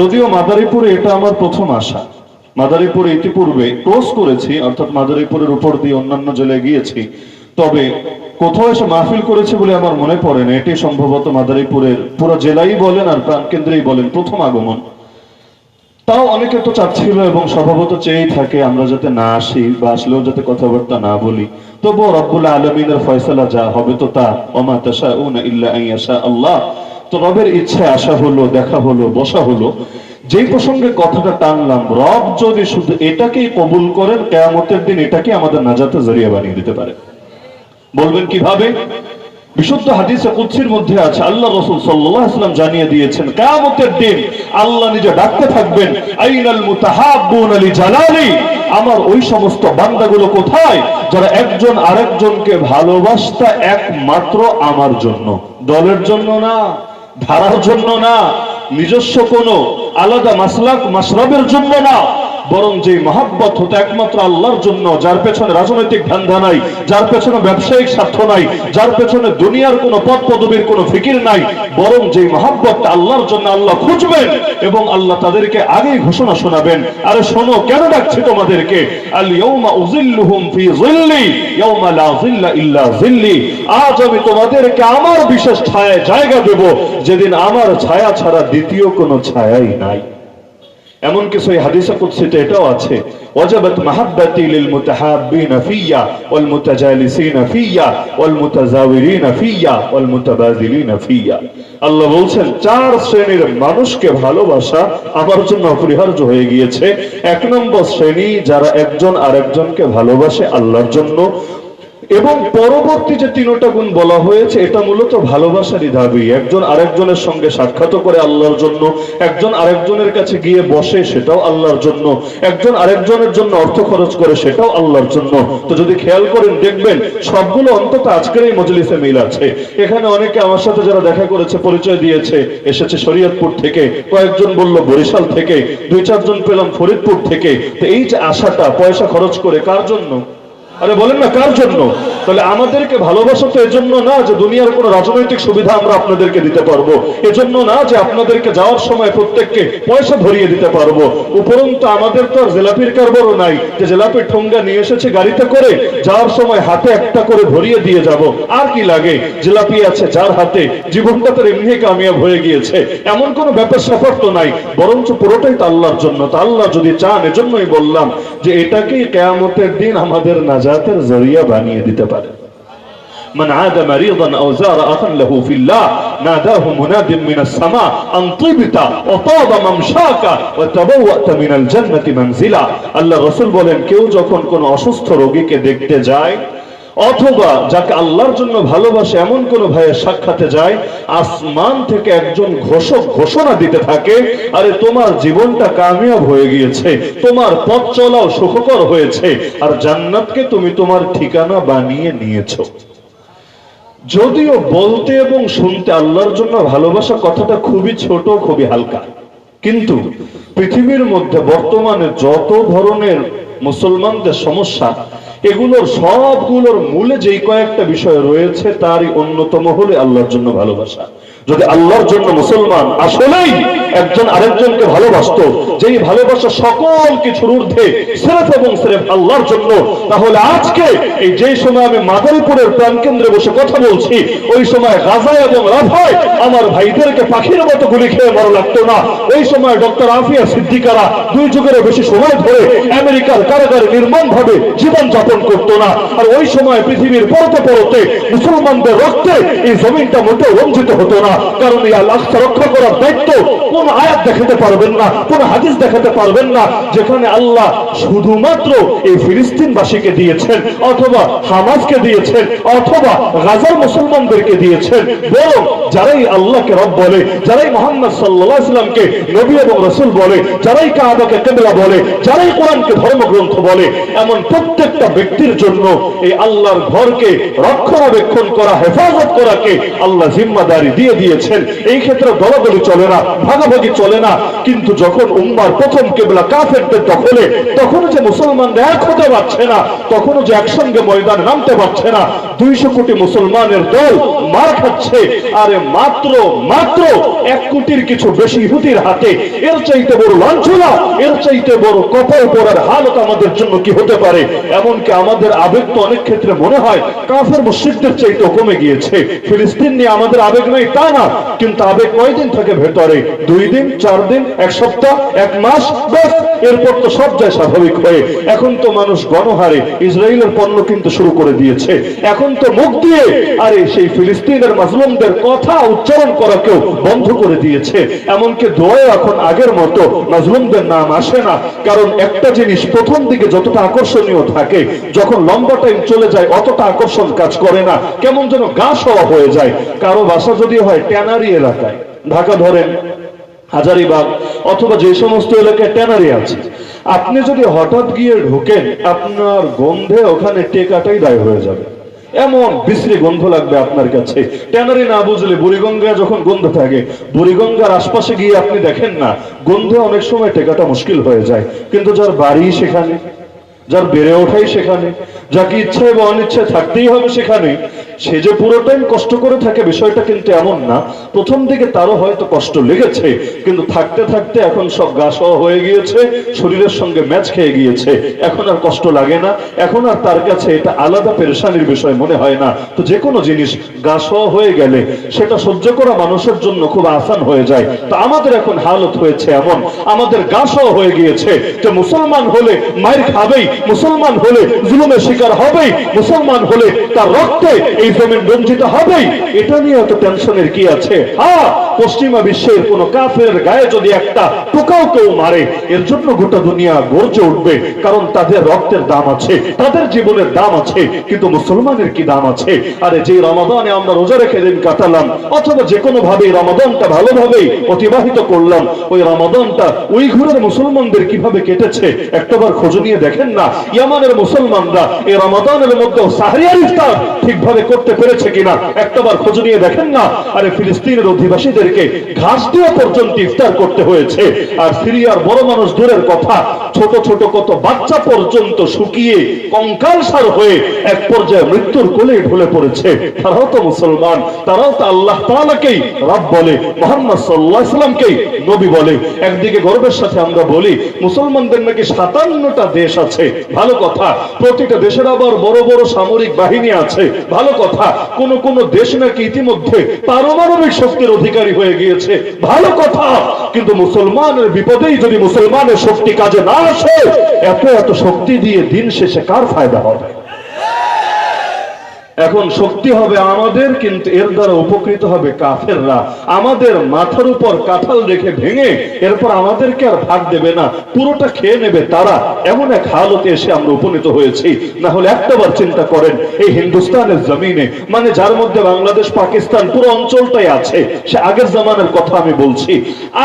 যদিও মাদারীপুরে এটা আমার প্রথম আসা। মাদারীপুরে ইতিপূর্বে ক্রস করেছি, অর্থাৎ মাদারীপুরের উপর দিয়ে অন্যান্য জেলায় গিয়েছি, তবে কোথাও এসে মাহফিল করেছে বলে আমার মনে পড়ে না। এটি সম্ভবত মাদারীপুরের পুরো জেলাই বলেন আর প্রাণকেন্দ্রেই বলেন প্রথম আগমন। তাও অনেকে তো চাচ্ছিল এবং স্বভাবত চেয়েই থাকে আমরা যাতে না আসি বা আসলেও যাতে কথাবার্তা না বলি। তবুও রব্বুল আলামিনের ফয়সালা যা হবে তো তা, ওমা তাশাউনা ইল্লা আন ইয়াশা আল্লাহ। তো রবের ইচ্ছায় আসা হলো, দেখা হলো, বসা হলো। যেই প্রসঙ্গে কথাটা টানলাম, রব যদি শুধু এটাকেই কবুল করেন, কিয়ামতের দিন এটাকে আমাদের নাজাতের জরিয়া বানিয়ে দিতে পারে। বলবেন কিভাবে? বিশুদ্ধ হাদিসে কুদসির মধ্যে আছে, আল্লাহ রাসূল সাল্লাল্লাহু আলাইহি ওয়াসাল্লাম জানিয়ে দিয়েছেন, কিয়ামতের দিন আল্লাহ নিজে ডাকতে থাকবেন, আইনাল মুতাহাব্বুনা লিজালালি, আমার ওই সমস্ত বান্দাগুলো কোথায় যারা একজন আরেকজনকে ভালোবাসতা একমাত্র আমার জন্য, দলের জন্য না, ধারার জন্য না, নিজস্ব কোনো আলাদা মাসলাক মাশরাবের জন্য না, বরং যে মহাব্বত হতো একমাত্র আল্লাহর জন্য, যার পেছনে রাজনৈতিক ধান্দা নাই, যার পেছনে ব্যবসায়িক স্বার্থ নাই, যার পেছনে দুনিয়ার কোনো পদ পদবীর কোনো ফিকির নাই, বরং যে মহাব্বতটা আল্লাহর জন্য আল্লাহ খুঁজবেন এবং আল্লাহ তাদেরকে আগেই ঘোষণা শোনাবেন, আরে শোনো কেন ডাকছি তোমাদেরকে, আল ইয়াউমা উযিল্লুহুম ফি যিল্লি ইয়াউমা লা যিল্লা ইল্লা যিল্লি, আজ আমি তোমাদেরকে আমার বিশেষ ছায়ায় জায়গা দেব যেদিন আমার ছায়া ছাড়া দ্বিতীয় কোনো ছায়াই নাই। এমন কিছু হাদিসে কুদসিতে এটাও আছে, ওয়াজাবাত মাহাব্বাতি লিল মুতাহাব্বিনা ফিয়া ওয়াল মুতাজালিসিনা ফিয়া ওয়াল মুতাজাওয়িরিনা ফিয়া ওয়াল মুতাবাযিলিনা ফিয়া। আল্লাহ বলছেন, চার শ্রেণীর মানুষকে ভালোবাসা আমার জন্য অপরিহার্য হয়ে গিয়েছে। এক নম্বর শ্রেণী যারা একজন আরেকজনকে ভালোবাসে আল্লাহর জন্য, এবং পরবর্তী যে তিনটা গুণ বলা হয়েছে এটা মূলত ভালোবাসারই দাবি। একজন আরেকজনের সঙ্গে সাক্ষাৎ করে আল্লাহর জন্য, একজন আরেকজনের কাছে গিয়ে বসে সেটাও আল্লাহর জন্য, একজন আরেকজনের জন্য অর্থ খরচ করে সেটাও আল্লাহর জন্য। তো যদি খেয়াল করেন দেখবেন সবগুলো অন্তত আজকের এই মজলিসে মিল আছে। এখানে অনেকে আমার সাথে যারা দেখা করেছে পরিচয় দিয়েছে, এসেছে শরীয়তপুর থেকে, কয়েকজন বলল বরিশাল থেকে, দুই চারজন পেলাম ফরিদপুর থেকে। তো এই যে আশাটা পয়সা খরচ করে কার জন্য? আরে বলেন না কার জন্য? তাহলে আমাদেরকে ভালোবাসা তো এজন্য না যে দুনিয়ার কোনো রাজনৈতিক সুবিধা আমরা আপনাদেরকে দিতে পারবো, এজন্য না যে আপনাদেরকে যাওয়ার সময় প্রত্যেককে পয়সা ধরিয়ে দিতে পারবো। উপরন্তু আমাদের তো আর জিলাপির কারবারও নাই যে জিলাপির ঠোঙ্গা নিয়ে এসেছে গাড়িতে করে, যাওয়ার সময় হাতে একটা করে ধরিয়ে দিয়ে যাব। আর কি লাগে? জিলাপি আছে যার হাতে, জীবনটা তার এমনি কামিয়াব হয়ে গিয়েছে, এমন কোনো ব্যাপার স্যাপার তো নাই, বরঞ্চ পুরোটাই তো আল্লাহর জন্য। তা আল্লাহ যদি চান, এজন্যই বললাম যে এটাকেই কিয়ামতের দিন আমাদের নাজাতের জরিয়া বানিয়ে দিতে পারে। من عاد مريضا أو زار أخا له في الله ناداه مناد من السماء أن طبت وطاب ممشاك وتبوأت من الجنة منزلا। আল্লাহ রাসূল বলেন, কেউ যখন কোন অসুস্থ রোগীকে দেখতে যায় অথবা যাকে আল্লাহর জন্য ভালোবাসে এমন কোন ভাইয়ের সাক্ষাতে যায়, আসমান থেকে একজন ঘোষক ঘোষণা দিতে থাকে, আরে তোমার জীবনটা কামিয়াব হয়ে গিয়েছে, তোমার পথ চলাও সুখকর হয়েছে, আর জান্নাতকে তুমি তোমার ঠিকানা বানিয়ে নিয়েছো। যদিও বলতে এবং শুনতে আল্লাহর জন্য ভালোবাসা কথাটা খুবই ছোট, খুবই হালকা, কিন্তু পৃথিবীর মধ্যে বর্তমানে যত ধরনের মুসলমানদের সমস্যা, এগুলোর সবগুলোর মূলে যেই কয়েকটা বিষয় রয়েছে তারই অন্যতম হলো আল্লাহর জন্য ভালোবাসা। যদি আল্লাহর জন্য মুসলমান আসলেই একজন আরেকজনকে ভালোবাসতো, যেই ভালোবাসা সকল কিছুর ঊর্ধ্বে সিরফ এবং সিরফ আল্লাহর জন্য, তাহলে আজকে এই যে সময় আমি মাদারীপুরের প্রাণকেন্দ্রে বসে কথা বলছি, ওই সময় গাজা এবং রাফায় আমার ভাইদেরকে পাখির মতো গুলি খেয়ে মরা লাগতো না। ওই সময় ডক্টর আফিয়া সিদ্দিকারা 2 যুগেরও বেশি সময় ধরে আমেরিকার কারাগারে নির্মমভাবে জীবন যাপন করতো না। আর ওই সময় পৃথিবীর পরতে পরতে মুসলমানদের রক্তে এই জমিনটা মোটেও রঞ্জিত হতো না। কারণ এই আল-আকসা রক্ষা করার দায়িত্ব কোন আয়াত দেখাতে পারবেন না, কোন হাদিস দেখাতে পারবেন না যেখানে আল্লাহ শুধুমাত্র এই ফিলিস্তিনবাসীকে দিয়েছেন, অথবা হামাসকে দিয়েছেন, অথবা গাজার মুসলমানদেরকে দিয়েছেন। বরং যারাই আল্লাহকে রব বলে, যারাই মুহাম্মদ সাল্লাল্লাহু আলাইহি ওয়াসাল্লামকে নবী এবং রাসূল বলে, যারাই কাবাকে কিবলা বলে, যারাই কোরআনকে ধর্মগ্রন্থ বলে, এমন প্রত্যেকটা ব্যক্তির জন্য এই আল্লাহর ঘরকে রক্ষণাবেক্ষণ করা, হেফাজত করাকে আল্লাহ জিম্মাদারি দিয়ে দিয়েছেন। এই ক্ষেত্রে দলাদলি চলে না, ভাগাভাগি চলে না। কিন্তু যখন উম্মার প্রথম কিবলা কাফেরদের দখলে, তখন যে মুসলমানরা এক হতে পারছে না, তখনও যে একসঙ্গে ময়দানে নামতে পারছে না, 200 কোটি মুসলমানের দল মার খাচ্ছে। আরে মাত্র মাত্র 1 কোটির কিছু বেশি ইহুদির হাতে, এর চাইতে বড় লাঞ্ছনা, এর চাইতে বড় কপাল পড়ার হালত আমাদের জন্য কি হতে পারে? এমনকি আমাদের আবেগ তো অনেক ক্ষেত্রে মনে হয় কাফের মুশরিকদের চাইতে কমে গিয়েছে। ফিলিস্তিন নিয়ে আমাদের আবেগ নাই তা না, কিন্তু আবেগ কয়দিন থাকে ভেতরে? 2 দিন, 4 দিন, 1 সপ্তাহ, 1 মাস, ব্যাস, এরপর তো সব যায় স্বাভাবিক হয়ে। এখন তো মানুষ গণহারে ইসরায়েলের পণ্য কিনতে শুরু করে দিয়েছে। এখন তো মুখ দিয়ে আরে সেই ফিলিস্তিনের মাজলুমদের কথা উচ্চারণ করা কেউ বন্ধ করে দিয়েছে। এমনকি দোয়া এখন আগের মতো মাজলুমদের নাম আসে না। কারণ একটা জিনিস প্রথম দিকে যতটা আকর্ষণীয় থাকে, যখন লম্বা টাইম চলে যায় অতটা আকর্ষণ কাজ করে না, কেমন যেন গা সওয়া হয়ে যায়। কারো বাসা যদি হয় ট্যানারি এলাকায়, ঢাকা ধরেন, হাজারীবাগ অথবা যে সমস্ত এলাকায় ট্যানারি আছে, আপনি যদি হঠাৎ গিয়ে ঢোকেন, আপনার গন্ধে ওখানে টেকাটাই দায় হয়ে যাবে। এমন বিশ্রী গন্ধ লাগবে আপনার কাছে। ট্যানারি না বুঝলে বুড়িগঙ্গা যখন গন্ধ থাকে, বুড়িগঙ্গার আশপাশে গিয়ে আপনি দেখেন না, গন্ধে অনেক সময় টেকাটা মুশকিল হয়ে যায়। কিন্তু যার বাড়ি সেখানে, যার বেড়ে ওঠাই সেখানে, যাকে ইচ্ছায় বা অনিচ্ছায় থাকতেই হবে সেখানে, সে যে পুরো টাইম কষ্ট করে থাকে বিষয়টা কিন্তু এমন না। প্রথম দিকে তারও হয়তো কষ্ট লেগেছে, কিন্তু থাকতে থাকতে এখন সব গা সওয়া হয়ে গিয়েছে, শরীরের সঙ্গে ম্যাচ খেয়ে গিয়েছে, এখন আর কষ্ট লাগে না, এখন আর তার কাছে এটা আলাদা পেরেশানির বিষয় মনে হয় না। তো যে কোনো জিনিস গা সওয়া হয়ে গেলে সেটা সহ্য করা মানুষের জন্য খুব আসান হয়ে যায়। তো আমাদের এখন হালত হয়েছে এমন, আমাদের গা সওয়া হয়ে গিয়েছে যে মুসলমান হলে মায়ের খাবেই, মুসলমান হলে জুলুমের শিকার হবেই, মুসলমান হলে তার রক্তে এই জমিন বঞ্চিত হবেই। এটা নিয়ে এত টেনশনের কি আছে? হ্যাঁ, পশ্চিমা বিশ্বের কোন কাফের গায়ে যদি একটা টোকাও কেউ মারে, এর জন্য গোটা দুনিয়া গর্জে উঠবে, কারণ তাদের রক্তের দাম আছে, তাদের জীবনের দাম আছে। কিন্তু মুসলমানের কি দাম আছে? আরে যে রমাদানে আমরা রোজা রেখে দিন কাটালাম, অথবা যে কোনো ভাবে রমাদানটা ভালোভাবেই অতিবাহিত করলাম, ওই রমাদানটা উইঘুরের মুসলমানদের কিভাবে কেটেছে একটাবার খোঁজ নিয়ে দেখেন না। ইয়ামানের মুসলমানরা এই রমাদানের মধ্যে সাহরিয়ার ইফতার ঠিকভাবে করতে পেরেছে কিনা একটাবার খোঁজ নিয়ে দেখেন না। আরে ফিলিস্তিনের অধিবাসীদেরকে ঘাস দিয়ে পর্যন্ত ইফতার করতে হয়েছে। আর সিরিয়ার বড় মানুষ দূরের কথা, ছোট ছোট কত বাচ্চা পর্যন্ত শুকিয়ে কঙ্কালসার হয়ে এক পর্যায়ে মৃত্যুর কোলে ঢলে পড়েছে। তারাও তো মুসলমান, তারাও তো আল্লাহ তাআলাকেই রব বলে, মুহাম্মদ সাল্লাল্লাহু আলাইহি সাল্লামকেই নবী বলে। একদিকে গর্বের সাথে আমরা বলি মুসলমানদের নাকি 57টা দেশ আছে, ভালো কথা। প্রতিটা দেশের আবার বড় বড় সামরিক বাহিনী আছে, ভালো কথা। কোন কোন দেশ নাকি ইতিমধ্যে পারমাণবিক শক্তির অধিকারী হয়ে গিয়েছে, ভালো কথা। কিন্তু মুসলমানের বিপদেই যদি মুসলমানের শক্তি কাজে না আসে, এত এত শক্তি দিয়ে দিন শেষে কার ফায়দা হবে? এখন শক্তি হবে আমাদের, কিন্তু এর দ্বারা উপকৃত হবে কাফেররা। আমাদের মাথার উপর কাঁঠাল রেখে ভেঙে এরপর আমাদেরকে আর ভাগ দেবে না, পুরোটা খেয়ে নেবে তারা। এমন এক হালতে এসে আমরা উপনীত হয়েছি। না হলে একটাবার চিন্তা করেন, এই হিন্দুস্তানের জমিনে, মানে যার মধ্যে বাংলাদেশ, পাকিস্তান, পুরো অঞ্চলটাই আছে, সে আগের জামানের কথা আমি বলছি,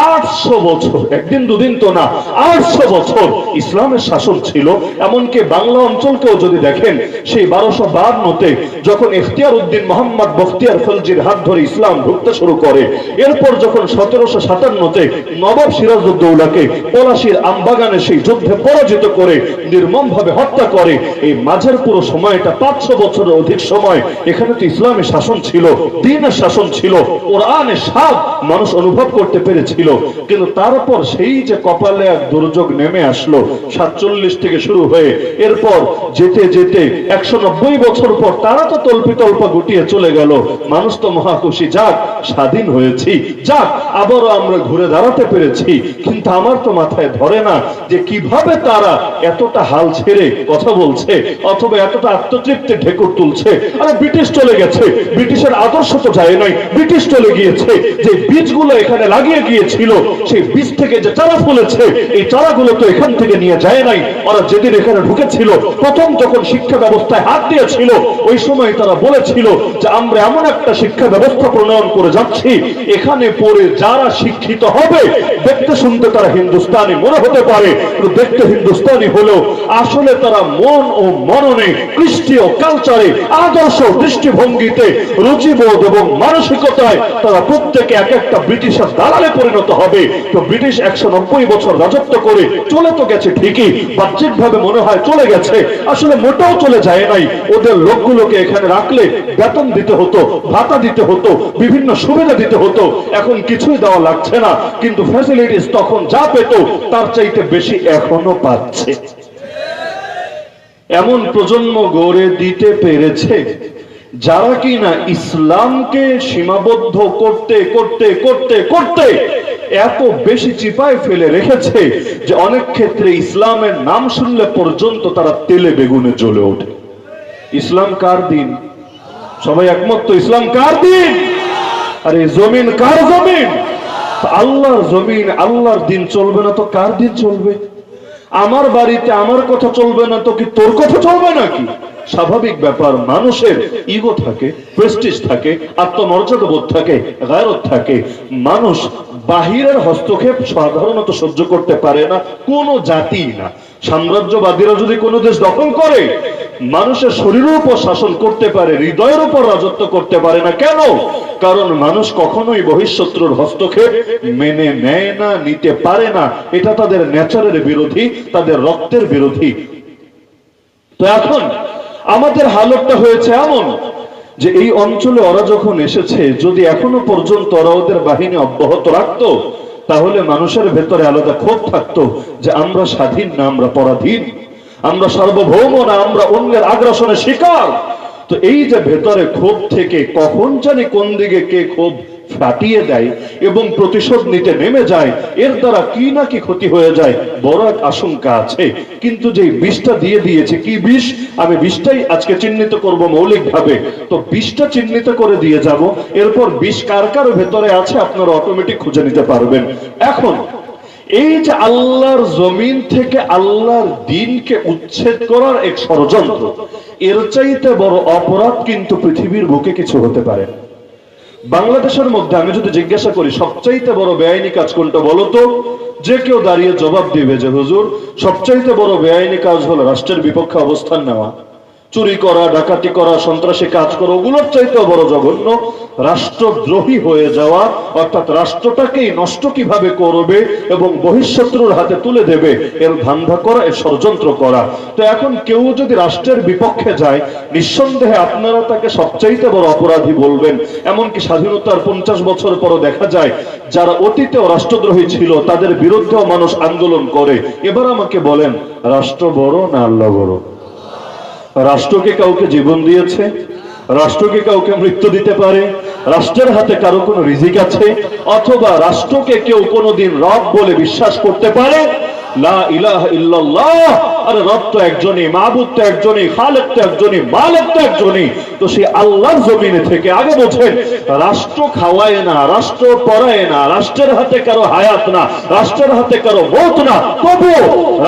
800 বছর, একদিন দুদিন তো না, 800 বছর ইসলামের শাসন ছিল। এমনকি বাংলা অঞ্চলকেও যদি দেখেন, সেই 1252-তে যখন ইখতিয়ার উদ্দিন মোহাম্মদ বখতিয়ার খলজির হাত ধরে ইসলাম ঢুকতে শুরু করে, এরপর যখন 1757-তে নবাব সিরাজউদ্দৌলাকে পলাশীর আমবাগানে সেই যুদ্ধে পরাজিত করে নির্মমভাবে হত্যা করে, এই মাঝের পুরো সময়টা 500 বছরের অধিক সময় এখানে তো ইসলামের শাসন ছিল, দ্বীনের শাসন ছিল, কোরআনের স্বাদ মানুষ অনুভব করতে পেরেছিল। কিন্তু তারপর সেই যে কপালে এক দুর্যোগ নেমে আসলো, 47 থেকে শুরু হয়ে এরপর যেতে যেতে 190 বছর পর তারা তো তল্পা গুটিয়ে চলে গেল। মানুষ তো মহাখুশি, যাক স্বাধীন হয়েছি, যাক আবারও আমরা ঘুরে দাঁড়াতে পেরেছি। কিন্তু আমার তো মাথায় ধরে না যে কিভাবে তারা এতটা হাল ছেড়ে কথা বলছে, অথবা এতটা আত্মতৃপ্তি ঢেকুর তুলছে। আরে ব্রিটিশ চলে গেছে, ব্রিটিশের আদর্শ তো যায় নাই, ব্রিটিশ চলে গিয়েছে। যে বীজগুলো এখানে লাগিয়ে গিয়েছিল, সেই বীজ থেকে যে চারা ফলেছে, এই চারাগুলো তো এখান থেকে নিয়ে যায় নাই। ওরা যেদিন এখানে ঢুকেছিল, প্রথম যখন শিক্ষা ব্যবস্থায় হাত দিয়েছিল, ওই সময় সময় তারা বলেছিল যে আমরা এমন একটা শিক্ষা ব্যবস্থা প্রণয়ন করে যাচ্ছি, এখানে পড়ে যারা শিক্ষিত হবে দেখতে শুনতে তারা হিন্দুস্তানি মনে হতে পারে, দেখতে হিন্দুস্তানি হলেও আসলে তারা মন ও মননে, কৃষ্টি ও কালচারে, আদর্শ দৃষ্টিভঙ্গিতে, রুচিবোধ এবং মানসিকতায় তারা প্রত্যেকে এক একটা ব্রিটিশের দালালে পরিণত হবে। তো ব্রিটিশ 190 বছর রাজত্ব করে চলে তো গেছে ঠিকই, বাহ্যিকভাবে মনে হয় চলে গেছে, আসলে মোটেও চলে যায় নাই। ওদের লোকগুলোকে এখানে রাখলে বেতন দিতে হতো, ভাতা দিতে হতো, বিভিন্ন সুবিধা দিতে হতো। এখন কিছুই দেওয়া লাগছে না, কিন্তু ফ্যাসিলিটিস তখন যা পেত তার চাইতে বেশি এখনো পাচ্ছে। এমন প্রজন্ম গড়ে দিতে পেরেছে যারা কিনা ইসলামকে সীমাবদ্ধ করতে করতে করতে করতে এত বেশি চিপায় ফেলে রেখেছে যে অনেক ক্ষেত্রে ইসলামের নাম শুনলে পর্যন্ত তারা তেলে বেগুনে জ্বলে ওঠে। ইসলাম কার দিন? সবাই একমত তো? ইসলাম কার দিন? আরে জমিন কার জমিন? আল্লাহর জমিন, আল্লাহর দিন চলবে না তো কার দিন চলবে? আমার বাড়িতে আমার কথা চলবে না তো কি তোর কথা চলবে নাকি? স্বাভাবিক ব্যাপার, মানুষের ইগো থাকে, প্রেস্টিজ থাকে, আত্মমর্যাদা বোধ থাকে, গায়রত থাকে। মানুষ বাহিরের হস্তক্ষেপ সাধারণত সহ্য করতে পারে না, কোন জাতি না। সাম্রাজ্যবাদীরা যদি কোনো দেশ দখল করে, মানুষের শরীরের উপর শাসন করতে পারে, হৃদয়ের উপর রাজত্ব করতে পারে না। কেন? কারণ মানুষ কখনোই বহিঃশত্রুর হস্তক্ষেপ মেনে নেয় না, নিতে পারে না। এটা তাদের নেচারের বিরোধী, তাদের রক্তের বিরোধী। তো এখন আমাদের হালতটা হয়েছে এমন যে এই অঞ্চলে ওরা যখন এসেছে, যদি এখনো পর্যন্ত ওরা ওদের বাহিনী অব্যাহত রাখতো, তাহলে মানুষের ভেতরে আলাদা ক্ষোভ থাকতো যে আমরা স্বাধীন না, আমরা পরাধীন, আমরা সার্বভৌম না, আমরা অন্যের আগ্রাসনের শিকার। তো এই যে ভেতরে ক্ষোভ থেকে কখন জানি কোন দিকে কে ক্ষোভ ফাটিয়ে দেয় এবং প্রতিশোধ নিতে নেমে যায়, এর দ্বারা কি না কি ক্ষতি হয়ে যায়, বড় এক আশঙ্কা আছে। কিন্তু যে বিষটা দিয়ে দিয়েছে, কি বিষ? আমি বিষটাই আজকে চিহ্নিত করব মৌলিকভাবে। তো বিষটা চিহ্নিত করে দিয়ে যাব, এরপর বিষ কার কার ভেতরে আছে আপনারা অটোমেটিক খুঁজে নিতে পারবেন। এখন এই যে আল্লাহর জমিন থেকে আল্লাহর দ্বীনকে উচ্ছেদ করার এক ষড়যন্ত্র, এর চাইতে বড় অপরাধ কিন্তু পৃথিবীর বুকে কিছু হতে পারে না। বাংলাদেশের মধ্যে আমি যদি জিজ্ঞাসা করি সবচাইতে বড় বেআইনি কাজ কোনটা বলতো, যে কেউ দাঁড়িয়ে জবাব দিবে যে হুজুর সবচাইতে বড় বেআইনি কাজ হলো রাষ্ট্রের বিপক্ষে অবস্থান নেওয়া, চুরি করা, ডাকাতি করা, সন্ত্রাসী কাজ করা, ওগুলোর চাইতেও বড় জঘন্য রাষ্ট্রদ্রোহী হয়ে যাওয়া, অর্থাৎ রাষ্ট্রটাকেই নষ্ট কিভাবে করবে এবং বহিঃশত্রুর হাতে তুলে দেবে এর ধান্দা করা, এর ষড়যন্ত্র করা। তো এখন কেউ যদি রাষ্ট্রের বিপক্ষে যায়, নিঃসন্দেহে আপনারা তাকে সবচাইতে বড় অপরাধী বলবেন। এমনকি স্বাধীনতার 50 বছর পরও দেখা যায় যারা অতীতেও রাষ্ট্রদ্রোহী ছিল তাদের বিরুদ্ধেও মানুষ আন্দোলন করে। এবার আমাকে বলেন, রাষ্ট্র বড় না আল্লাহ বড়? রাষ্ট্রকে কাউকে জীবন দিয়েছে? রাষ্ট্রকে কাউকে মৃত্যু দিতে পারে? রাষ্ট্রের হাতে কারো কোনো রিজিক আছে? অথবা রাষ্ট্রকে কেউ কোনোদিন রব বলে বিশ্বাস করতে পারে? লা ইলাহা ইল্লাল্লাহ। আরে রব তো একজনই, মাবুদ তো একজনই, খালেক তো একজনই, মালিক তো একজনই। তো সেই আল্লাহর জমিনে থেকে আগে বোঝেন, রাষ্ট্র খাওয়ায় না, রাষ্ট্র পড়ায় না, রাষ্ট্রের হাতে কারো হায়াত না, রাষ্ট্রের হাতে কারো মৌত না, তবু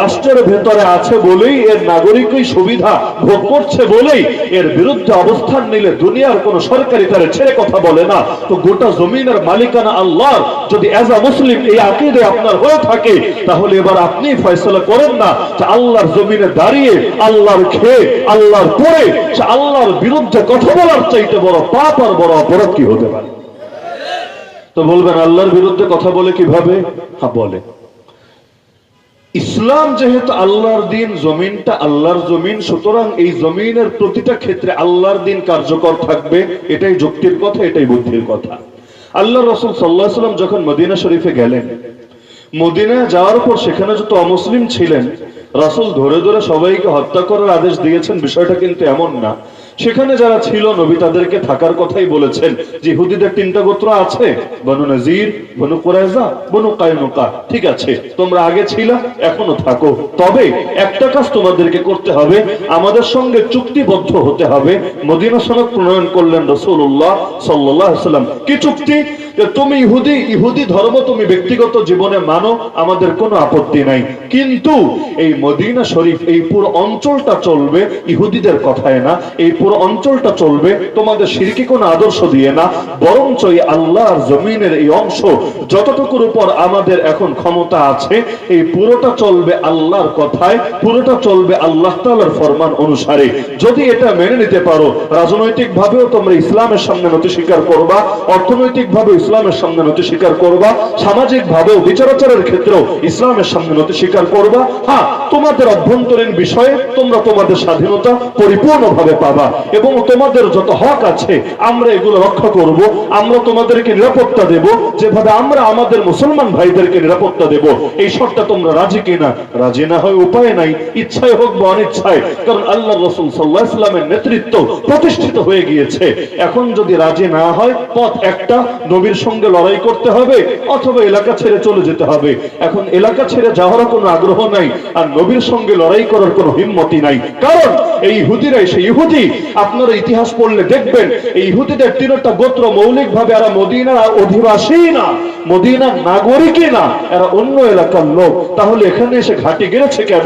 রাষ্ট্রের ভেতরে আছে বলেই, এর নাগরিকই সুবিধা ভোগ করছে বলেই এর বিরুদ্ধে অবস্থান নিলে দুনিয়ার কোন সরকারি তারে ছেড়ে কথা বলে না। তো গোটা জমিনের মালিকানা আল্লাহর যদি এজ আ মুসলিম এই আকীদা আপনার হয়ে থাকে, তাহলে এবার আপনি ফয়সালা করেন না যে আল্লাহর জমিনে দাঁড়িয়ে, আল্লাহর খেয়ে, আল্লাহর পরে সে আল্লাহর বিরুদ্ধে কথা বলার চাইতে বড় পাপ আর বড় অপরাধ কি হতে পারে? তো বলবেন আল্লাহর বিরুদ্ধে কথা বলে কিভাবে? হ্যাঁ বলে। ইসলাম যেহেতু আল্লাহর দিন, জমিনটা আল্লাহর জমিন, সুতরাং এই জমিনের প্রতিটা ক্ষেত্রে আল্লাহর দিন কার্যকর থাকবে। এটাই যুক্তির কথা, এটাই বুদ্ধির কথা। আল্লাহ রাসূল সাল্লাল্লাহু আলাইহি ওয়াসাল্লাম যখন মদিনা শরীফে গেলেন, মদিনায় যাওয়ার পর সেখানে যত অমুসলিম ছিলেন, রাসূল ধরে ধরে সবাইকে হত্যা করার আদেশ দিয়েছেন, বিষয়টা কিন্তু এমন না। সেখানে যারা ছিল নবী তাদেরকে থাকার কথাই বলেছেন। যে ইহুদিদের 3টা গোত্র আছে, বনু নজির, বনু কুরাইজা, বনু কায়নুকা। ঠিক আছে, তোমরা আগে ছিলা, এখনো থাকো, তবে একটা কাজ তোমাদেরকে করতে হবে, আমাদের সঙ্গে চুক্তিবদ্ধ হতে হবে। মদিনা সনদ প্রণয়ন করলেন রাসূলুল্লাহ সাল্লাল্লাহু আলাইহি ওয়াসাল্লাম। কি চুক্তি? তুমি ইহুদি ধর্ম তুমি ব্যক্তিগত জীবনে মানো, আমাদের কোনো আপত্তি নাই, কিন্তু এই মদিনা শরীফ, এই পুরো অঞ্চলটা চলবে ইহুদিদের কথায় না, এই পুরো অঞ্চলটা চলবে তোমাদের শিরকি কোনো আদর্শ দিয়ে না, বরঞ্চ এই আল্লাহর জমিনের এই অংশ যতটুকুর উপর আমাদের এখন ক্ষমতা আছে এই পুরোটা চলবে আল্লাহর কথায়, পুরোটা চলবে আল্লাহ তাআলার ফরমান অনুসারে। যদি এটা মেনে নিতে পারো, রাজনৈতিক ভাবেও তোমরা ইসলামের সামনে নতি স্বীকার করবা, অর্থনৈতিক ভাবে ইসলামের সামনে নতি স্বীকার করবা, সামাজিক ভাবেও বিচারাচারের ক্ষেত্রেও ইসলামের সামনে নতি স্বীকার করবা। হ্যাঁ, তোমাদের অভ্যন্তরীণ বিষয়ে তোমরা তোমাদের স্বাধীনতা পরিপূর্ণভাবে পাবা এবং তোমাদের যত হক আছে আমরা এগুলো রক্ষা করব। আমরা তোমাদেরকে নিরাপত্তা দেব যেভাবে আমরা আমাদের মুসলমান ভাইদেরকে নিরাপত্তা দেব। এই শর্তটা তোমরা রাজি কিনা? রাজি না হয় উপায় নাই, ইচ্ছায় হোক বা অনিচ্ছায়, কারণ আল্লাহ রাসূল সাল্লাল্লাহু আলাইহি ওয়াসাল্লামের নেতৃত্ব প্রতিষ্ঠিত হয়ে গিয়েছে। এখন যদি রাজি না হয়, পথ একটা, নবীর সঙ্গে লড়াই করতে হবে অথবা এলাকা ছেড়ে চলে যেতে হবে। এখন এলাকা ছেড়ে যাওয়ার কোনো আগ্রহ নাই আর নবীর সঙ্গে লড়াই করার কোনো হিম্মতই নাই, কারণ এই ইহুদিরা সেই ইহুদি। আপনারা ইতিহাস পড়লে দেখবেন এই ইহুদিদের তিনটা গোত্র মৌলিকভাবে এরা মদিনার অধিবাসী না, মদিনার নাগরিকই না, এরা অন্য এলাকার লোক। তাহলে এখানে এসে ঘাঁটি গেড়েছে কেন?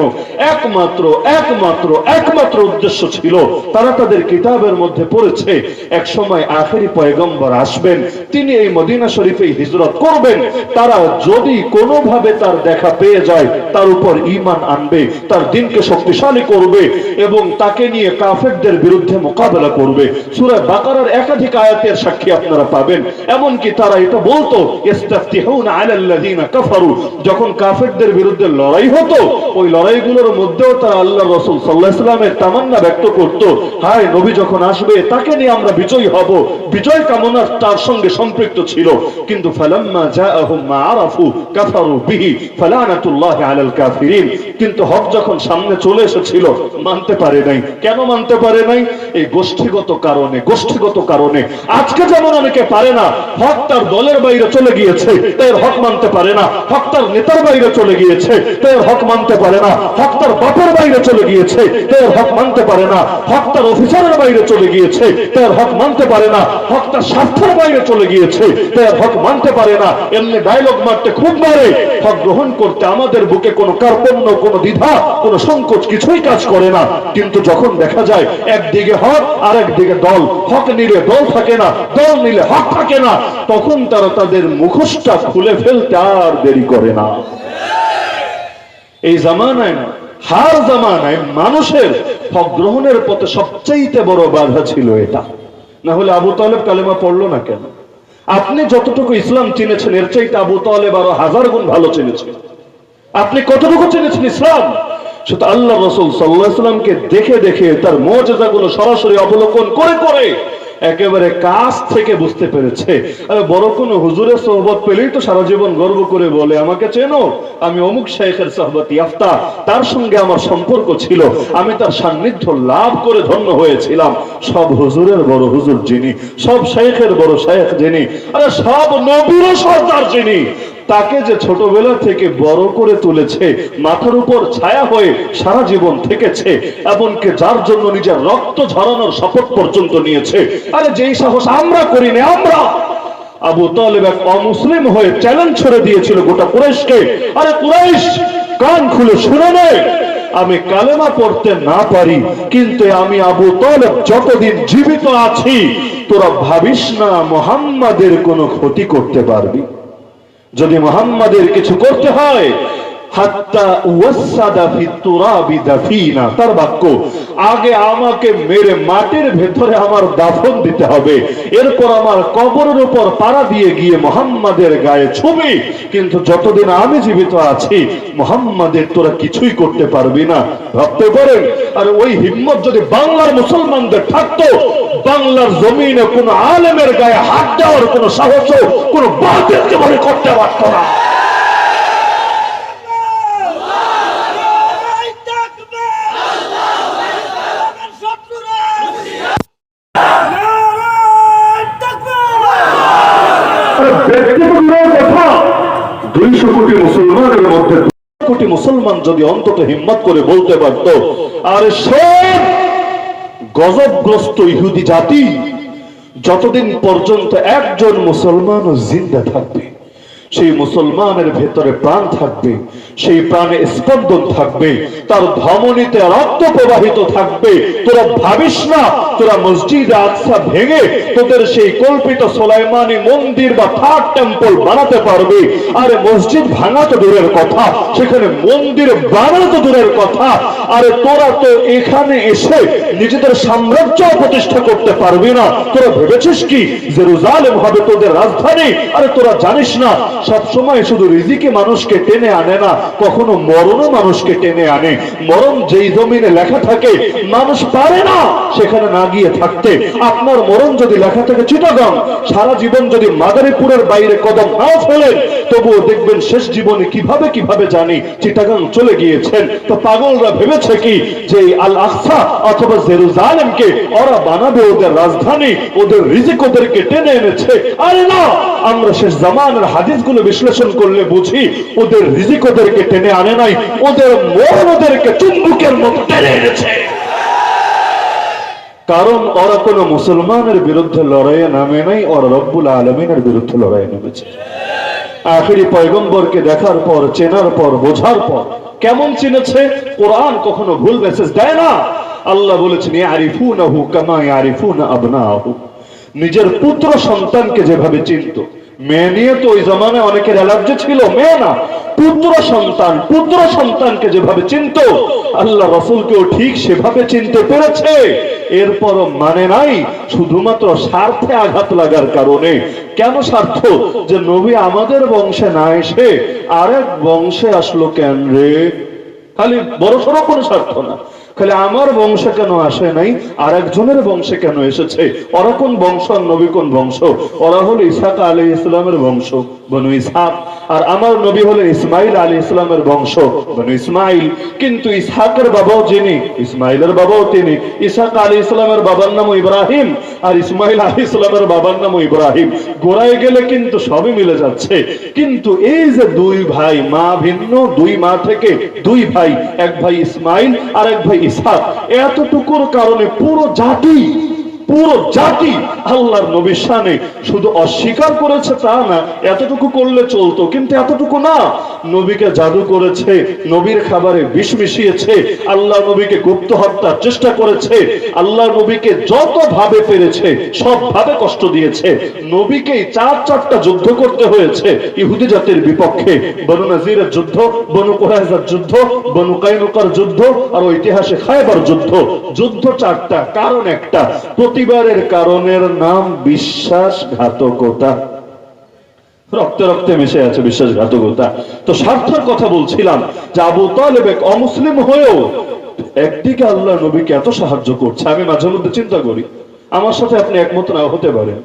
একমাত্র একমাত্র একমাত্র উদ্দেশ্য ছিল, তারা তাদের কিতাবের মধ্যে পড়েছে এক সময় আখেরি পয়গম্বর আসবেন, তিনি এই মদিনা শরীফে হিজরত করবেন। তারা যদি কোনোভাবে তার দেখা পেয়ে যায় তার উপর ঈমান আনবে, তার দ্বীনকে শক্তিশালী করবে এবং তাকে নিয়ে কাফেরদের বিরুদ্ধে মোকাবেলা করবে। সূরা বাকারার একাধিক আয়াতের সাক্ষী আপনারা পাবেন। এমনকি তারা এটা বলতো, ইস্তাফতিহুনা আলাল্লাযিনা কাফারু, যখন কাফেরদের বিরুদ্ধে লড়াই হতো ওই লড়াইগুলোর মধ্যেও তারা আল্লাহর রাসূল সাল্লাল্লাহু আলাইহি ওয়াসাল্লামের তামান্না ব্যক্ত করত, হায় নবী যখন আসবে তাকে নিয়ে আমরা বিজয়ী হব, বিজয় কামনা তার সঙ্গে সম্পৃক্ত ছিল। কিন্তু ফালাম্মা জাআহুম মা আরাফু কাফারু বিহি ফালানাতুল্লাহি আলাল কাফিরিন, কিন্তু হক যখন সামনে চলে এসেছিল মানতে পারে নাই। কেন মানতে পারে নাই? এই গোষ্ঠীগত কারণে, গোষ্ঠীগত কারণে। আজকে যেমন অনেকে পারে না, হক তার দলের বাইরে চলে গিয়েছে তাই হক মানতে পারে না, হক তার নেতার বাইরে চলে গিয়েছে তাই হক মানতে পারে না, হক তার বাপের বাইরে চলে গিয়েছে তাই হক মানতে পারে না, হক তার অফিসারের বাইরে চলে গিয়েছে তাই হক মানতে পারে না, হক তার স্বার্থের বাইরে চলে গিয়েছে তাই হক মানতে পারে না। এমনি ডায়লগ মারতে খুব মারে, হক গ্রহণ করতে আমাদের বুকে কোনো কার্পণ্য, কোনো দ্বিধা, কোনো সংকোচ কিছুই কাজ করে না। কিন্তু যখন দেখা যায় একদিকে হক আর একদিকে দল, হক নিলে দল থাকে না, দল নিলে হক থাকে না, তখন তারা তাদের মুখোশটা খুলে ফেলতে আর দেরি করে না। এই জামানায় না, হার জামানায় মানুষের হক গ্রহণের পথে সবচাইতে বড় বাধা ছিল এটা। না হলে আবু তালেব কালেমা পড়লো না কেন? আপনি যতটুকু ইসলাম চিনেছেন এর চাইতে আবু তালেব আরো 1000 গুণ ভালো চিনেছেন। আপনি কতটুকু চিনেছেন ইসলাম? সেটা আল্লাহ রাসূল সাল্লাল্লাহু আলাইহি ওয়াসাল্লামকে দেখে দেখে, তার মুজিজাগুলো সরাসরি অবলোকন করে করে একেবারে কাছ থেকে বুঝতে পেরেছে। আরে বড় কোনো হুজুরের সোহবত পেলেই তো সারা জীবন গর্ব করে বলে, আমাকে চেনো, আমি অমুক শাইখের সোহবত ইয়াফতা, তার সঙ্গে আমার সম্পর্ক ছিল, আমি তার সান্নিধ্য লাভ করে ধন্য হয়েছিলাম। সব হুজুরের বড় হুজুর যিনি, সব শাইখের বড় শাইখ যিনি, আরে সব নবীর সর্দার যিনি, তাকে যে ছোটবেলা থেকে বড় করে তুলেছে, মাথার উপর ছায়া হয়ে সারা জীবন থেকেছে, এমনকি যার জন্য নিজের রক্ত ঝরানোর শপথ পর্যন্ত নিয়েছে। আরে যেই সাহস আমরা করিনি, আমরা আবু তালেব এক অমুসলিম হয়ে চ্যালেঞ্জ ছড়ে দিয়েছিল গোটা কুরাইশকে, আরে কুরাইশ কান খুলে শুনে নে, আমি কালেমা পড়তে না পারি কিন্তু আমি আবু তালেব যতদিন জীবিত আছি তোরা ভাবিস না মুহাম্মাদের কোনো ক্ষতি করতে পারবি। যদি মুহাম্মাদের কিছু করতে হয়, হাত্তা ওয়াসাদা ফি তুরাবি দাফিনা, তার বাক্য, আগে আমাকে মেরে মাটির ভেতরে আমার দাফন দিতে হবে, এরপর আমার কবরের উপর পাড়া দিয়ে গিয়ে মুহাম্মাদের গায়ে ছুবি, কিন্তু যতদিন আমি জীবিত আছি মুহাম্মাদের তোরা কিছুই করতে পারবি না। ভাবতে পারেন, আর ওই হিম্মত যদি বাংলার মুসলমানদের থাকতো, বাংলার জমিনে কোন আলেমের গায়ে হাত দেওয়ার কোন সাহসও কোন বাতিল জীবনে করতে পারত না। কথা 200 কোটি মুসলমানের মধ্যে 2 কোটি মুসলমান যদি অন্তত হিম্মত করে বলতে পারত, আর সব গজবগ্রস্ত ইহুদি জাতি যতদিন পর্যন্ত একজন মুসলমানও জিন্দা থাকবে, সেই মুসলমানের ভেতরে প্রাণ থাকবে, সেই প্রাণে স্পন্দন থাকবে, তার ধমনীতে রক্ত প্রবাহিত থাকবে। তোরা ভাবিস না তোরা মসজিদে আকসা ভেঙে তোদের সেই কল্পিত সুলাইমানি মন্দির বা থার্ড টেম্পল বানাতে পারবে। আরে মসজিদ ভাঙা তো দূরের কথা, সেখানে মন্দির বানানো তো দূরের কথা। আরে তোরা তো এখানে এসে নিজেদের সাম্রাজ্য প্রতিষ্ঠা করতে পারবি না। তোরা ভেবেছিস কি জেরুজালেম হবে তোদের রাজধানী? আরে তোরা জানিস না সব সময় শুধু রিজিকে মানুষকে টেনে আনে না, কখনো মরণও মানুষকে টেনে আনে। মরণ যেই জমিনে লেখা থাকে মানুষ পারে না সেখানে না গিয়ে থাকতে। আপনার মরণ যদি লেখা থাকে চিটাগাং, সারা জীবন যদি মাদারীপুরের বাইরে কদম নাও ফেলেন তবুও দেখবেন শেষ জীবনে কিভাবে কিভাবে জানি চিটাগাং চলে গিয়েছেন। তো পাগলরা ভেবেছে কি যে আল আকসা অথবা জেরুজালেমকে ওরা বানাবে ওদের রাজধানী, ওদের রিজিক ওদেরকে টেনে এনেছে? আরে না, আমরা শেষ জামানের হাদিসগুলো বিশ্লেষণ করলে বুঝি ওদের রিজিক ওদেরকে টেনে আনে নাই, ওদের মরণ ওদেরকে চুম্বকের মতো টেনে এনেছে। কারণ ওরা কোন মুসলমানের বিরুদ্ধে লড়াইয়ে নামে নাই, ওরা রব্বুল আলামিনের বিরুদ্ধে লড়াইয়ে নেমেছে। আখিরি পয়গম্বরকে দেখার পর, চেনার পর, বোঝার পর কেমন চিনেছে? কোরআন কখনো ভুল মেসেজ দেয় না। আল্লাহ বলেছেন ইয়ারিফুনাহু কামা ইয়ারিফুনা আবনাহু, নিজের পুত্র সন্তানকে যেভাবে চিনত। মেয়ে নিয়ে তো ওই জমানায় অনেকের অ্যালার্জি ছিল, মেয়ে না, পুত্র সন্তান, পুত্র সন্তানকে যেভাবে চিনত আল্লাহ রাসূলকেও ঠিক সেভাবে চিনতে পেরেছে। এরপরও মানে নাই শুধুমাত্র স্বার্থে আঘাত লাগার কারণে। কেন স্বার্থ? যে নবী আমাদের বংশে না এসে আরেক বংশে আসলো কেন রে? খালি বড় সড়ো কোনো স্বার্থ না, খালি আমার বংশে কেন আসে নাই, আর একজনের বংশে কেন এসেছে? ওরা কোন বংশ, নবী কোন বংশ? ওরা হলো ইসহাক আলাইহিস ইসলামের বংশ, বনু ইসহাক। আর আমার নবী হলেন ইসমাইল আলাইহিস ইসলামের বংশ, বনু ইসমাইল। কিন্তু ইসহাকের বাবাও যিনি, ইসমাইলের বাবাও তিনি। ইসহাক আলাইহিস ইসলামের বাবার নাম ইব্রাহিম, আর ইসমাইল আলাইহিস ইসলামের বাবার নাম ইব্রাহিম। গোড়ায় গেলে কিন্তু সবই মিলে যাচ্ছে। কিন্তু এই যে দুই ভাই, মা ভিন্ন, দুই মা থেকে দুই ভাই, এক ভাই ইসমাইল আর এক ভাই ইসহাক, এতটুকুর কারণে পুরো জাতি আল্লাহর নবীর শানে শুধু অস্বীকার করেছে তা না, এতটুকু করলে চলতো, কিন্তু এতটুকু না। নবীকে জাদু করেছে, নবীর খাবারে বিষ মিশিয়েছে, আল্লাহ নবীকে গুপ্ত হত্যার চেষ্টা করেছে, আল্লাহ নবীকে যত ভাবে পেরেছে সব ভাবে কষ্ট দিয়েছে। নবীকেই চারটা যুদ্ধ করতে হয়েছে ইহুদি জাতির বিপক্ষে। বনু নাজিরের যুদ্ধ, বনু কুরাইজার যুদ্ধ, বনু কাইনুকার যুদ্ধ, আর ঐতিহাসিক খায়বার যুদ্ধ। যুদ্ধ চারটা, কারণ একটা, প্রতিবারের কারণের নাম বিশ্বাসঘাতকতা। রক্তে রক্তে মিশে আছে বিশ্বাসঘাতকতা। তো স্বার্থের কথা বলছিলাম যে আবু তালেব এক অমুসলিম হয়েও একদিকে আল্লাহ নবীকে এত সাহায্য করছে। আমি মাঝে মধ্যে চিন্তা করি, আমার সাথে আপনি একমত না হতে পারেন,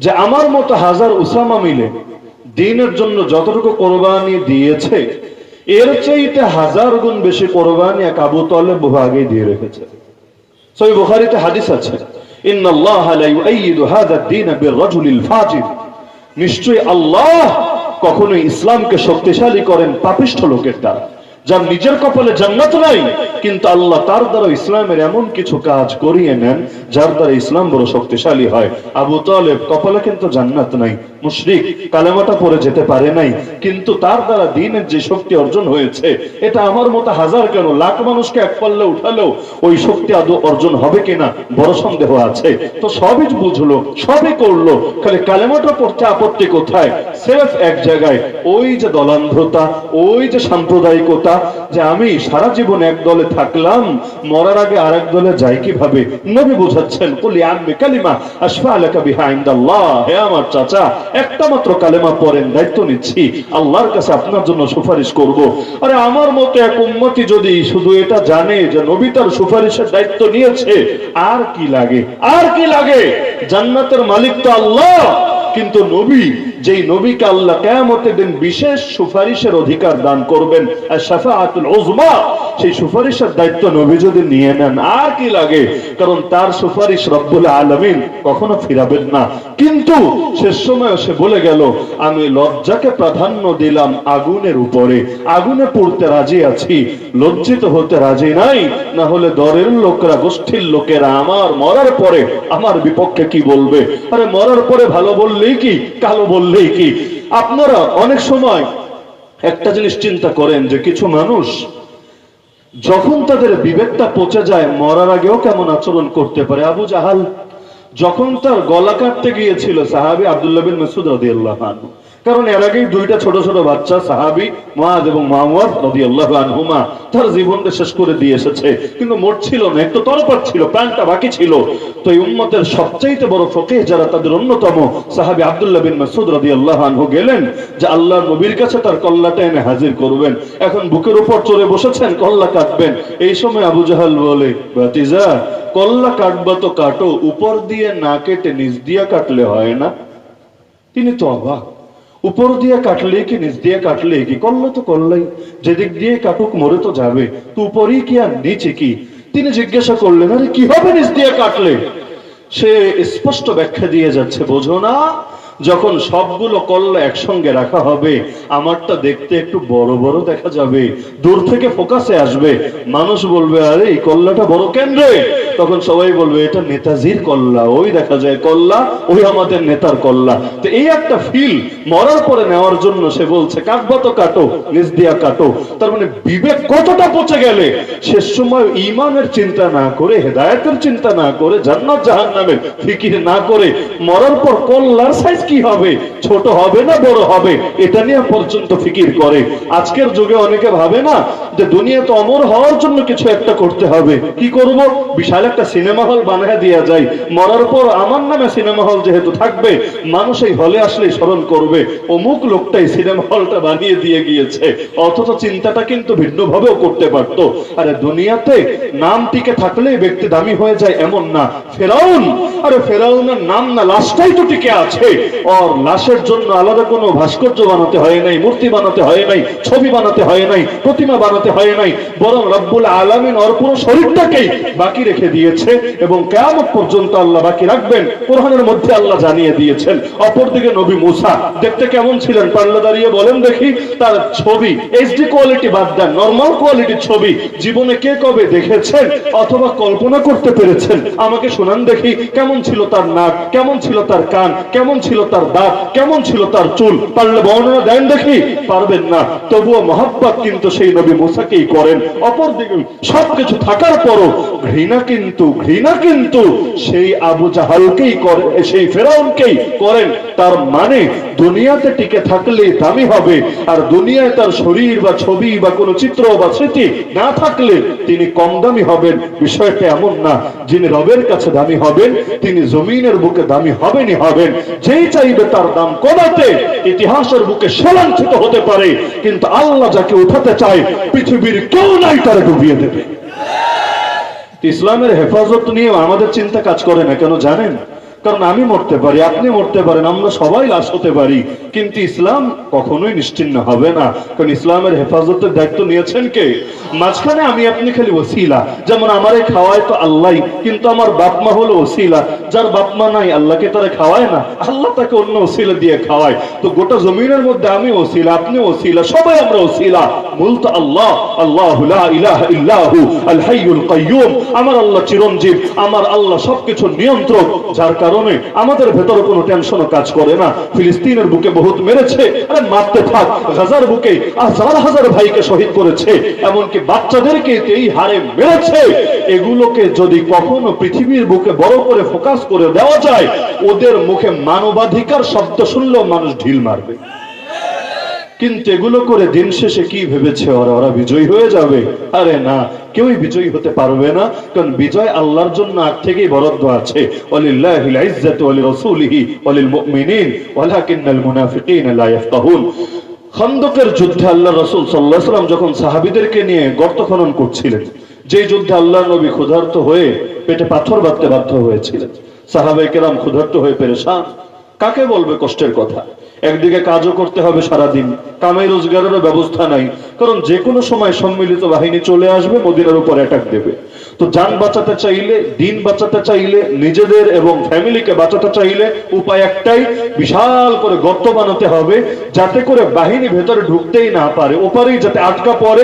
যে আমার মতো হাজার উসামা মিলে দ্বীনের জন্য যতটুকু কোরবানি দিয়েছে এর চাইতে হাজার গুণ বেশি কোরবানি এক আবু তালেব বহু আগে দিয়ে রেখেছে। সহিহ বুখারীতে হাদিস আছে, ইন্নাল্লাহা লা ইউআইয়িদু হাযা আদ-দীন বির-রাজুলিল ফাজির, নিশ্চয়ই আল্লাহ কখনোই ইসলামকে শক্তিশালী করেন পাপিষ্ঠ লোকের দ্বারা, যার নিজের কপালে জান্নাত নাই, কিন্তু আল্লাহ তার দ্বারা ইসলামের এমন কিছু কাজ করিয়ে নেন যার দ্বারা ইসলাম বড় শক্তিশালী হয়। আবু তালেব কপালে কিন্তু জান্নাত নাই, মুশরিক, কালেমাটা পড়ে যেতে পারে নাই, কিন্তু তার দ্বারা দ্বীনের যে শক্তি অর্জন হয়েছে এটা আমার মতো হাজার কেন লাখ মানুষকে এক পাল্লে উঠালেও ওই শক্তি আদৌ অর্জন হবে কিনা বড় সন্দেহ আছে। তো সবই বুঝলো, সবই করলো, খালি কালেমাটা পড়তে আপত্তি কোথায়? সির্ফ এক জায়গায়, ওই যে দলান্ধতা, ওই যে সাম্প্রদায়িকতা, যে আমি সারা জীবন এক দলে থাকলাম, মরার আগে আরেক দলে যাই কিভাবে? নবী বোঝাচ্ছেন, কুলি আনবি কালিমা আশফা আলাকা বিহা ইনদাল্লাহ, হে আমার চাচা একটা মাত্র কালেমা পড়েন, দায়িত্ব নিচ্ছি, আল্লাহর কাছে আপনার জন্য সুপারিশ করব। আরে আমার মতো এক উম্মতি যদি শুধু এটা জানে যে নবী তার সুপারিশের দায়িত্ব নিয়েছে, আর কি লাগে? আর কি লাগে? জান্নাতের মালিক তো আল্লাহ, কিন্তু নবী, যেই নবীকে আল্লাহ কিয়ামতের দিন বিশেষ সুপারিশের অধিকার দান করবেন, আশ-শাফাআতুল উযমা, সেই সুপারিশের দায়িত্ব নবী যদি নিয়ে নেন, আর কি লাগে? কারণ তার সুপারিশ রব্বুল আলামিন কখনো ফিরাবেন না। কিন্তু শেষ সময় সে বলে গেল, আমি লজ্জাকে প্রাধান্য দিলাম আগুনের উপরে, আগুনে পড়তে রাজি আছি, লজ্জিত হতে রাজি নাই, না হলে দরের লোকরা, গোষ্ঠীর লোকেরা আমার মরার পরে আমার বিপক্ষে কি বলবে? আরে মরার পরে ভালো বললেই কি, কালো বললে বললেই কি। আপনারা অনেক সময় একটা জিনিস চিন্তা করেন যে কিছু মানুষ যখন তাদের বিবেকটা পচে যায় মরার আগেও কেমন আচরণ করতে পারে। আবু জাহাল যখন তার গলা কাটতে গিয়েছিল সাহাবী আব্দুল্লাহ বিন মাসউদ রাদিয়াল্লাহু আনহু, কারণ এর আগেই দুইটা ছোট ছোট বাচ্চা সাহাবী মুআয এবং মুআওয়াজ রাদিয়াল্লাহু আনহুমা তার জীবনটা শেষ করে দিয়ে এসেছে, কিন্তু মরছিল না, একটু তরপাত ছিল, প্রাণটা বাকি ছিল। তো এই উম্মতের সবচাইতে বড় ফকিহ যারা, তাদের অন্যতম সাহাবী আব্দুল্লাহ বিন মাসউদ রাদিয়াল্লাহু আনহু গেলেন যে আল্লাহর নবীর কাছে তার কল্লাটা এনে হাজির করবেন। এখন বুকের উপর চড়ে বসেছেন, কল্লা কাটবেন। এই সময় আবু জাহাল বলে, ভাতিজা কল্লা কাটবা তো কাটো, উপর দিয়ে না কেটে নিচ দিয়ে কাটলে হয় না? তিনি তো অবাক, উপর দিয়ে কাটলে কি নিচ দিয়ে কাটলে কি, কল্লা তো কল্লাই, যেদিক দিয়ে কাটুক মরে তো যাবে, তো উপরেই কি আর নিচে কি? তিনি জিজ্ঞাসা করলেন, আরে কি হবে নিচ দিয়ে কাটলে? সে স্পষ্ট ব্যাখ্যা দিয়ে যাচ্ছে, বোঝো না, যখন সবগুলো কল্লা একসঙ্গে রাখা হবে আমারটা দেখতে একটু বড় বড় দেখা যাবে, দূর থেকে ফোকাসে আসবে, মানুষ বলবে আরে এই কল্লাটা বড় কেন রে? তখন সবাই বলবে এটা নেতাজির কল্লা, ওই দেখা যায় কল্লা, ওই আমাদের নেতার কল্লা। তো এই একটা ফিল মরার পরে নেওয়ার জন্য সে বলছে কাটবা তো কাটো, নিজ দিয়া কাটো। তার মানে বিবেক কতটা পচে গেলে শেষ সময় ঈমানের চিন্তা না করে, হেদায়েতের চিন্তা না করে, জান্নাত জাহান্নামের ফিকির না করে মরার পর কল্লার সাইজ কি হবে, ছোট হবে না বড় হবে, এটা নিয়ে পর্যন্ত ফিকির করে। আজকের যুগে অনেকে ভাবে না যে দুনিয়াতে অমর হওয়ার জন্য কিছু একটা করতে হবে, কি করব, বিশাল একটা সিনেমা হল বানায় দেয়া যায়, মরার পর আমার নামে সিনেমা হল যেহেতু থাকবে, মানুষ এই হলে আসলেই স্মরণ করবে অমুক লোকটাই সিনেমা হলটা বানিয়ে দিয়ে গিয়েছে। অথচ চিন্তাটা কিন্তু ভিন্নভাবেও করতে পারতো। আরে দুনিয়াতে নাম টিকে থাকলেই ব্যক্তি দামি হয়ে যায় এমন না। ফেরাউন, আরে ফেরাউনের নাম না, লাশটাই তো টিকে আছে। আর লাশের জন্য আলাদা কোনো ভাস্কর্য বানাতে হয় নাই, মূর্তি বানাতে হয় নাই, ছবি বানাতে হয় নাই, প্রতিমা বানাতে হয় নাই, বরং রব্বুল আলামিন ওর পুরো শরীরটাকেই বাকি রেখে দিয়েছে এবং কিয়ামত পর্যন্ত আল্লাহ বাকি রাখবেন। কোরআনের মধ্যে আল্লাহ জানিয়ে দিয়েছেন। অপরদিকে নবী মুসা দেখতে কেমন ছিলেন, পাল্লা দাঁড়িয়ে বলেন দেখি, তার ছবি এইচডি কোয়ালিটি বাদ দেন, নরমাল কোয়ালিটির ছবি জীবনে কে কবে দেখেছেন অথবা কল্পনা করতে পেরেছেন? আমাকে শোনান দেখি, কেমন ছিল তার নাক, কেমন ছিল তার কান, কেমন ছিল তার দাঁত, কেমন ছিল তার চুল, পারলে বর্ণনা দেন দেখি। পারবেন না, তবুও মহব্বত কিন্তু সেই নবী মুসাকেই করেন। অপরদিকে সবকিছু থাকার পরও ঘৃণা কিন্তু সেই আবু জাহালকেই করেন, সেই ফেরাউনকেই করেন। তার মানে দুনিয়াতে টিকে থাকলে দামি হবে, আর দুনিয়ায় তার শরীর বা ছবি বা কোনো চিত্র বা স্মৃতি না থাকলে তিনি কম দামি হবেন। বিষয়টা এমন না, যিনি রবের কাছে দামি হবেন তিনি জমিনের বুকে দামি হবেনই হবেন। যেই চাইবে তার দাম কমাতে ইতিহাসের বুকে লাঞ্ছিত হতে পারে, কিন্তু আল্লাহ যাকে উঠাতে চায় পৃথিবীর কেউ নাই তারা ডুবিয়ে দেবে। ইসলামের হেফাজত নিয়ে আমাদের চিন্তা কাজ করে না কেন জানেন? কারণ আমি মরতে পারি, আপনি মরতে পারেন, আমরা সবাই লাশ হতে পারি, কিন্তু ইসলাম কখনোই নিশ্চিহ্ন হবে না। কারণ ইসলামের হেফাজতের দায়িত্ব নিয়েছেন কে? মাঝখানে আমি আপনি খালি ওসিলা, যেমন আমারে খাওয়ায় তো আল্লাহ, কিন্তু আমার বাপ মা হলো ওসিলা। যার বাপ মা নাই আল্লাহকে তারা খাওয়ায় না, আল্লাহ তাকে অন্য ওসিলা দিয়ে খাওয়ায়। তো গোটা জমিনের মধ্যে আমি ওসিলা, আপনি ওসিলা, সবাই আমরা ওসিলা। মূল তো আল্লাহ, আল্লাহু লা ইলাহা ইল্লাহু আল হাইয়ুল কাইয়্যুম। আমার আল্লাহ চিরঞ্জীব, আমার আল্লাহ সবকিছুর নিয়ন্ত্রক, যার কারণে আমাদের ভেতরে কোনো টেনশনও কাজ করে না। ফিলিস্তিনের বুকে বহুত মেরেছে, আরে মারতে থাক। গাজার বুকে হাজার হাজার ভাইকে শহীদ করেছে, এমনকি বাচ্চাদেরকে এই হারে মেরেছে। এগুলোকে যদি কখনো পৃথিবীর বুকে বড় করে ফোকাস করে দেওয়া যায়, ওদের মুখে মানবাধিকার শব্দ শুনলেও মানুষ ঢিল মারবে। কিন্তু এগুলো করে দিন শেষে কি ভেবেছে ওরা বিজয়ী হয়ে যাবে? আরে না, কেউই বিজয়ী হতে পারবে না। কারণ বিজয় আল্লাহর জন্য আগ থেকেই বরাদ্দ আছে। ওয়ালিল্লাহিল ইজ্জাতু ওয়া লিরাসূলিহি ওয়া লিল মুমিনিন ওয়ালাকিন্নাল মুনাফিকিনা লা ইয়াফকাহুন। খন্দকের যুদ্ধে আল্লাহ রাসূল সাল্লাল্লাহু আলাইহি ওয়াসাল্লাম যখন সাহাবীদেরকে নিয়ে গর্ত খনন করছিলেন, যে যুদ্ধে আল্লাহর নবী ক্ষুধার্ত হয়ে পেটে পাথর বাঁধতে বাধ্য হয়েছিলেন, সাহাবায়ে কেরাম ক্ষুধার্ত হয়ে পেরেশান। কাকে বলবে কষ্টের কথা? একদিকে কাজও করতে হবে সারাদিন, কামাই রোজগারেরও ব্যবস্থা নাই, কারণ যে কোনো সময় সম্মিলিত বাহিনী চলে আসবে, মদিনার উপর অ্যাটাক দেবে। তো জান বাঁচাতে চাইলে, দিন বাঁচাতে চাইলে, নিজেদের এবং ফ্যামিলিকে বাঁচাতে চাইলে উপায় একটাই, বিশাল করে গর্ত বানাতে হবে, যাতে করে বাহিনী ভেতরে ঢুকতেই না পারে, ওপারেই যাতে আটকা পড়ে।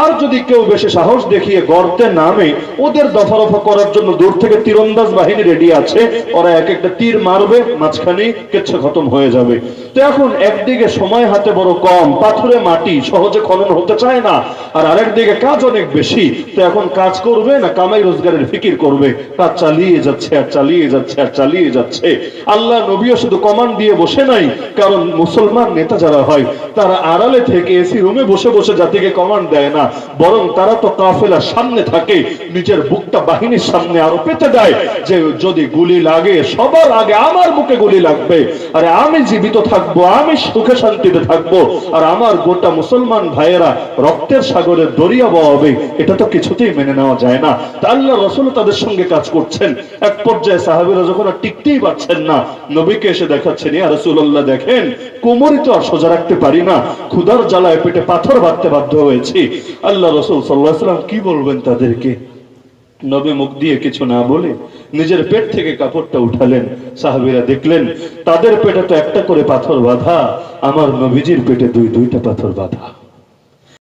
আর যদি কেউ বেশি সাহস দেখিয়ে গর্তে নামে, ওদের দফারফা করার জন্য দূর থেকে তীরন্দাজ বাহিনী রেডি আছে, ওরা এক একটা তীর মারবে, মাঝখানে কেচ্ছে খতম হয়ে যাবে। তো এখন একদিকে সময় হাতে বড় কম, পাথুরে মাটি, সহজে খনন হতে চায় না, আর আরেকদিকে কাজ অনেক বেশি। তো এখন কাজ করবে না কামাই রোজগারের ফিকির করবে, কাজ চালিয়ে যাচ্ছে আর চালিয়ে যাচ্ছে আর চালিয়ে যাচ্ছে। আল্লাহ নবীও শুধু কমান্ড দিয়ে বসে নাই, কারণ মুসলমান নেতা যারা হয় তারা আড়ালে থেকে এসি রুমে বসে বসে জাতিকে কমান্ড দেয় না, বরং তারা তো কাফেলার সামনে থাকে, নিজের বুকটা বাহিনীর সামনে আরো পেতে দেয়, যে যদি গুলি লাগে সবার আগে আমার বুকে গুলি লাগবে, আরে আমি জীবিত থাকবো, আমি সুখে শান্তিতে থাকবো, আর আমার গোটা মুসলমান ভাইয়েরা রক্তের সাগরের দরিয়া বওয়াবে, এটা তো কিছুতেই মেনে নেওয়া যায় না। তা আল্লাহ রাসূল তাদের সঙ্গে কাজ করছেন। এক পর্যায়ে সাহাবীরা যখন আর টিকতেই পারছেন না, নবীকে এসে দেখাচ্ছেন, ইয়া রাসূলুল্লাহ দেখেন কোমরই তো আর সোজা রাখতে পারি না, ক্ষুধার জ্বালায় পেটে পাথর বাঁধতে বাধ্য হয়েছি। আল্লাহ রাসূল সাল্লাল্লাহু আলাইহি ওয়াসাল্লাম কি বলবেন তাদেরকে? নবী মুখ দিয়ে কিছু না বলে নিজের পেট থেকে কাপড়টা উঠালেন। সাহাবীরা দেখলেন তাদের পেটে তো একটা করে পাথর বাঁধা, আমার নবীজির পেটে দুইটা পাথর বাঁধা।